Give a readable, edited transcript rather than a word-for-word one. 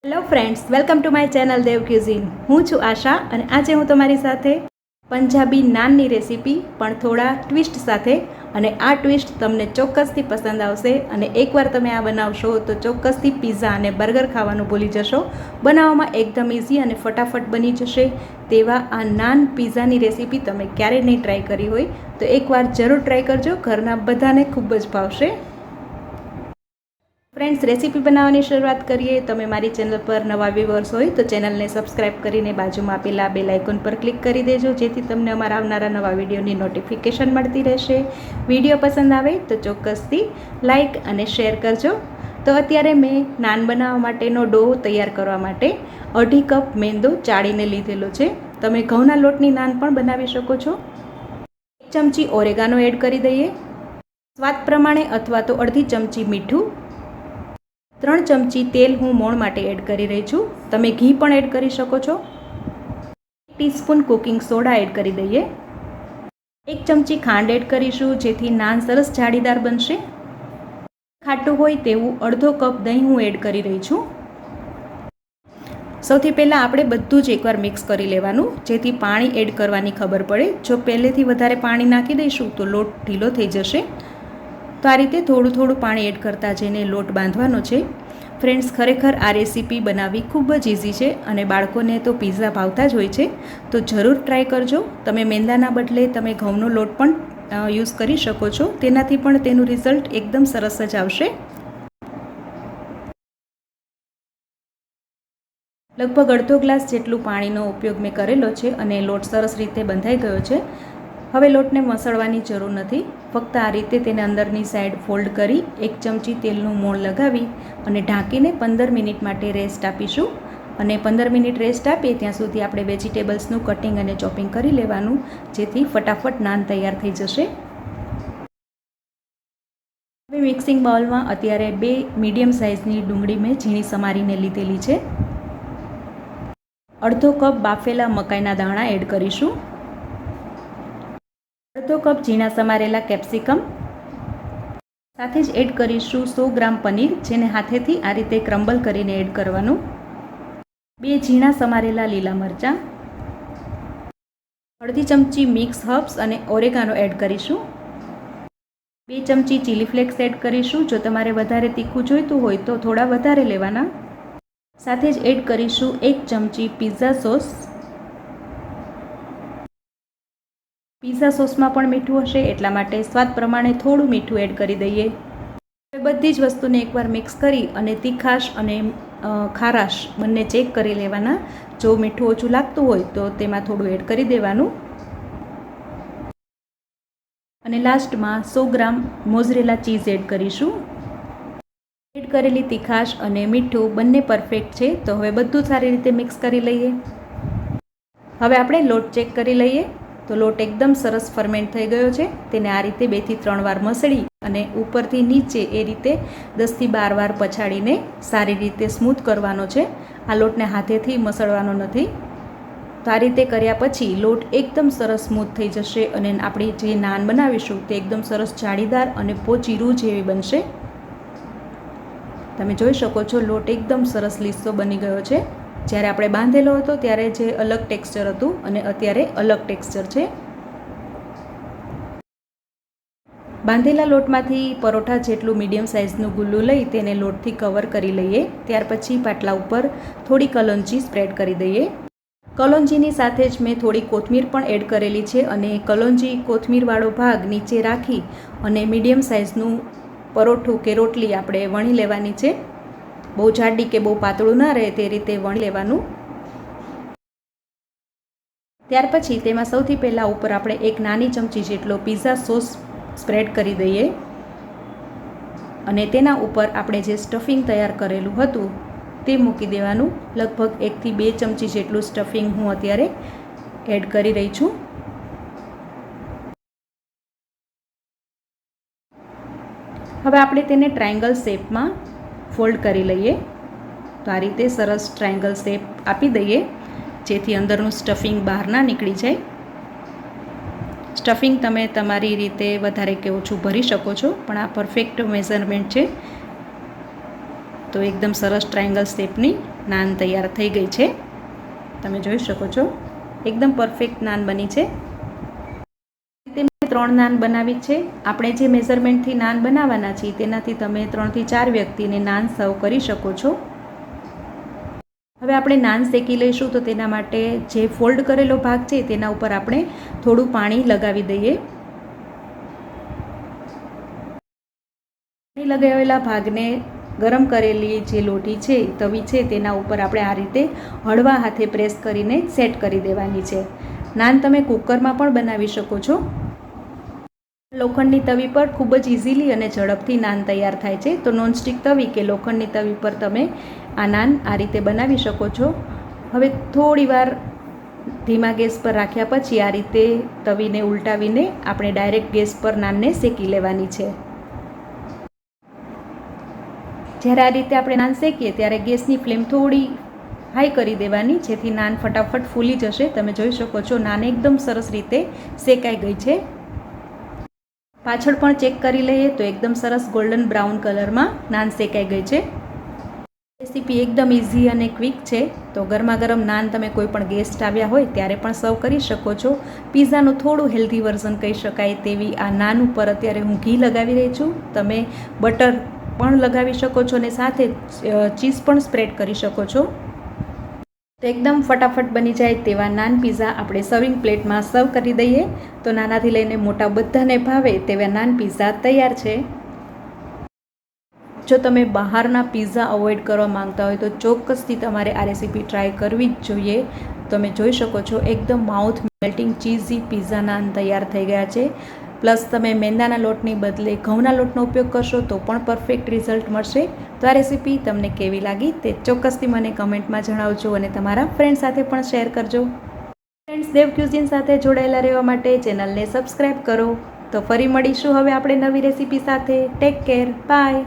Hello friends, welcome to my channel Dev cuisine. હું છું આશા અને આજે હું તમારી સાથે પંજાબી નાનની રેસીપી પણ થોડા ટ્વિસ્ટ સાથે, અને આ ટ્વિસ્ટ તમને ચોક્કસથી પસંદ આવશે. અને એકવાર તમે આ બનાવશો તો ચોક્કસથી પિઝા અને બર્ગર ખાવાનું ભૂલી જશો. બનાવવામાં એકદમ ઇઝી અને ફટાફટ બની જશે તેવા આ નાન પિઝાની રેસીપી તમે ક્યારેય નહીં ટ્રાય કરી હોય તો એકવાર જરૂર ટ્રાય કરજો. ઘરના બધાને ખૂબ જ ભાવશે. ફ્રેન્ડ્સ, રેસીપી બનાવવાની શરૂઆત કરીએ. તમે મારી ચેનલ પર નવા વ્યુઅર્સ હોય તો ચેનલને સબસ્ક્રાઈબ કરીને બાજુમાં આપેલા બેલ આઇકોન પર ક્લિક કરી દેજો, જેથી તમને અમારા આવનારા નવા વિડીયોની નોટિફિકેશન મળતી રહેશે. વિડીયો પસંદ આવે તો ચોક્કસથી લાઇક અને શેર કરજો. તો અત્યારે મેં નાન બનાવવા માટેનો ડો તૈયાર કરવા માટે 2.5 કપ મેંદો ચાળીને લીધેલો છે. તમે ઘઉંના લોટની નાન પણ બનાવી શકો છો. 1 ચમચી ઓરેગાનો એડ કરી દઈએ. સ્વાદ પ્રમાણે અથવા તો અડધી ચમચી મીઠું. 3 ચમચી તેલ હું મોણ માટે એડ કરી રહી છું. તમે ઘી પણ એડ કરી શકો છો. 1 ટીસ્પૂન કુકિંગ સોડા એડ કરી દઈએ. 1 ચમચી ખાંડ એડ કરીશું, જેથી નાન સરસ જાળીદાર બનશે. ખાટું હોય તેવું અડધો કપ દહીં હું એડ કરી રહી છું. સૌથી પહેલાં આપણે બધું જ એકવાર મિક્સ કરી લેવાનું, જેથી પાણી એડ કરવાની ખબર પડે. જો પહેલેથી વધારે પાણી નાખી દઈશું તો લોટ ઢીલો થઈ જશે. તો આ રીતે થોડું થોડું પાણી એડ કરતાં જઈને લોટ બાંધવાનો છે. ફ્રેન્ડ્સ, ખરેખર આ રેસીપી બનાવવી ખૂબ જ ઇઝી છે અને બાળકોને તો પિઝા ભાવતા જ હોય છે, તો જરૂર ટ્રાય કરજો. તમે મેંદાના બદલે તમે ઘઉંનો લોટ પણ યુઝ કરી શકો છો. તેનાથી પણ તેનું રિઝલ્ટ એકદમ સરસ જ આવશે. લગભગ અડધો ગ્લાસ જેટલું પાણીનો ઉપયોગ મેં કરેલો છે અને લોટ સરસ રીતે બંધાઈ ગયો છે. હવે લોટને મસળવાની જરૂર નથી. ફક્ત આ રીતે તેને અંદરની સાઈડ ફોલ્ડ કરી 1 ચમચી તેલનું મોણ લગાવી અને ઢાંકીને 15 મિનિટ માટે રેસ્ટ આપીશું. અને 15 મિનિટ રેસ્ટ આપીએ ત્યાં સુધી આપણે વેજીટેબલ્સનું કટિંગ અને ચોપિંગ કરી લેવાનું, જેથી ફટાફટ નાન તૈયાર થઈ જશે. હવે મિક્સિંગ બાઉલમાં અત્યારે 2 મીડિયમ સાઇઝની ડુંગળી મેં ઝીણી સમારીને લીધેલી છે. અડધો કપ બાફેલા મકાઈના દાણા એડ કરીશું. અડધો કપ ઝીણા સમારેલા કેપ્સિકમ. સાથે જ એડ કરીશું 100 ગ્રામ પનીર, જેને હાથેથી આ રીતે ક્રમ્બલ કરીને એડ કરવાનું. 2 ઝીણા સમારેલા લીલા મરચાં. અડધી ચમચી મિક્સ હર્બ્સ અને ઓરેગાનો એડ કરીશું. 2 ચમચી ચીલી ફ્લેક્સ એડ કરીશું. જો તમારે વધારે તીખું જોઈતું હોય તો થોડા વધારે લેવાના. સાથે જ એડ કરીશું 1 ચમચી પિઝા સોસ. પિઝા સોસમાં પણ મીઠું હશે, એટલા માટે સ્વાદ પ્રમાણે થોડું મીઠું એડ કરી દઈએ. બધી જ વસ્તુને એકવાર મિક્સ કરી અને તીખાશ અને ખારાશ બંને ચેક કરી લેવાના. જો મીઠું ઓછું લાગતું હોય તો તેમાં થોડું એડ કરી દેવાનું. અને લાસ્ટમાં 100 ગ્રામ મોઝરેલા ચીઝ એડ કરીશું. એડ કરેલી તીખાશ અને મીઠું બંને પરફેક્ટ છે, તો હવે બધું સારી રીતે મિક્સ કરી લઈએ. હવે આપણે લોટ ચેક કરી લઈએ. તો લોટ એકદમ સરસ ફર્મેન્ટ થઈ ગયો છે. તેને આ રીતે 2 થી 3 વાર મસળી અને ઉપરથી નીચે એ રીતે 10 થી 12 વાર પછાડીને સારી રીતે સ્મૂથ કરવાનો છે. આ લોટને હાથેથી મસળવાનો નથી. તો આ રીતે કર્યા પછી લોટ એકદમ સરસ સ્મૂથ થઈ જશે અને આપણે જે નાન બનાવીશું તે એકદમ સરસ જાળીદાર અને પોચી રૂ જેવી બનશે. તમે જોઈ શકો છો લોટ એકદમ સરસ લીસો બની ગયો છે. જ્યારે આપણે બાંધેલો હતો ત્યારે જે અલગ ટેક્સચર હતું અને અત્યારે અલગ ટેક્સચર છે. બાંધેલા લોટમાંથી પરોઠા જેટલું મીડિયમ સાઇઝનું ગુલ્લું લઈ તેને લોટથી કવર કરી લઈએ. ત્યાર પછી પાટલા ઉપર થોડી કલોંજી સ્પ્રેડ કરી દઈએ. કલોંજીની સાથે જ મેં થોડી કોથમીર પણ એડ કરેલી છે અને કલોંજી કોથમીરવાળો ભાગ નીચે રાખી અને મીડિયમ સાઇઝનું પરોઠું કે રોટલી આપણે વણી લેવાની છે. બહુ જાડી કે બહુ પાતળું ના રહે તે રીતે વણી લેવાનું. ત્યાર પછી તેમાં સૌથી પહેલાં ઉપર આપણે 1 નાની ચમચી જેટલો પિઝા સોસ સ્પ્રેડ કરી દઈએ અને તેના ઉપર આપણે જે સ્ટફિંગ તૈયાર કરેલું હતું તે મૂકી દેવાનું. લગભગ 1 થી 2 ચમચી જેટલું સ્ટફિંગ હું અત્યારે એડ કરી રહી છું. હવે આપણે તેને ટ્રાયેંગલ શેપમાં ફોલ્ડ કરી લઈએ. તો આ રીતે સરસ ટ્રાયેંગલ શેપ આપી દઈએ, જેથી અંદરનું સ્ટફિંગ બહાર ના નીકળી જાય. સ્ટફિંગ તમે તમારી રીતે વધારે કે ઓછું ભરી શકો છો, પણ આ પરફેક્ટ મેઝરમેન્ટ છે. તો એકદમ સરસ ટ્રાયેંગલ શેપની નાન તૈયાર થઈ ગઈ છે. તમે જોઈ શકો છો એકદમ પરફેક્ટ નાન બની છે. મેં 3 નાન બનાવી છે. આપણે જે મેઝરમેન્ટથી નાન બનાવવાના છીએ તેનાથી તમે 3 થી 4 વ્યક્તિને નાન સર્વ કરી શકો છો. હવે આપણે નાન શેકી લઈશું, તો તેના માટે જે ફોલ્ડ કરેલો ભાગ છે તેના ઉપર આપણે થોડું પાણી લગાવી દઈએ. પાણી લગાવેલા ભાગને ગરમ કરેલી જે લોટી છે, તવી છે, તેના ઉપર આપણે આ રીતે હળવા હાથે પ્રેસ કરીને સેટ કરી દેવાની છે. નાન તમે કુકરમાં પણ બનાવી શકો છો. લોખંડની તવી પર ખૂબ જ ઇઝીલી અને ઝડપથી નાન તૈયાર થાય છે. તો નોનસ્ટિક તવી કે લોખંડની તવી પર તમે આ નાન આ રીતે બનાવી શકો છો. હવે થોડી વાર ધીમા ગેસ પર રાખ્યા પછી આ રીતે તવીને ઉલટાવીને આપણે ડાયરેક્ટ ગેસ પર નાનને શેકી લેવાની છે. જ્યારે આ રીતે આપણે નાન શેકીએ ત્યારે ગેસની ફ્લેમ થોડી હાઈ કરી દેવાની, જેથી નાન ફટાફટ ફૂલી જશે. તમે જોઈ શકો છો નાન એકદમ સરસ રીતે શેકાઈ ગઈ છે. પાછળ પણ ચેક કરી લઈએ તો એકદમ સરસ ગોલ્ડન બ્રાઉન કલરમાં નાન શેકાઈ ગઈ છે. રેસીપી એકદમ ઇઝી અને ક્વિક છે. તો ગરમા ગરમ નાન તમે કોઈ પણ ગેસ્ટ આવ્યા હોય ત્યારે પણ સર્વ કરી શકો છો. પીઝાનું થોડું હેલ્ધી વર્ઝન કહી શકાય તેવી આ નાન ઉપર અત્યારે હું ઘી લગાવી રહી છું. તમે બટર પણ લગાવી શકો છો અને સાથે ચીઝ પણ સ્પ્રેડ કરી શકો છો. તો એકદમ ફટાફટ બની જાય તેવા નાન પીઝા આપણે સર્વિંગ પ્લેટમાં સર્વ કરી દઈએ. તો નાનાથી લઈને મોટા બધાને ભાવે તેવા નાન પીઝા તૈયાર છે. જો તમે બહારના પીઝા અવોઇડ કરવા માંગતા હોય તો ચોક્કસથી તમારે આ રેસીપી ટ્રાય કરવી જ જોઈએ. તમે જોઈ શકો છો એકદમ mouth melting cheesy pizza naan તૈયાર થઈ ગયા છે. પ્લસ તમે મેંદાના લોટની બદલે ઘઉંના લોટનો ઉપયોગ કરશો તો પણ પરફેક્ટ રિઝલ્ટ મળશે. તો આ રેસીપી તમને કેવી લાગી તે ચોક્કસથી મને કમેન્ટમાં જણાવજો અને તમારા ફ્રેન્ડ સાથે પણ શેર કરજો. ફ્રેન્ડ્સ, દેવ ક્યુઝિન સાથે જોડાયેલા રહેવા માટે ચેનલને સબસ્ક્રાઈબ કરો. તો ફરી મળીશું હવે આપણે નવી રેસીપી સાથે. Take care, by.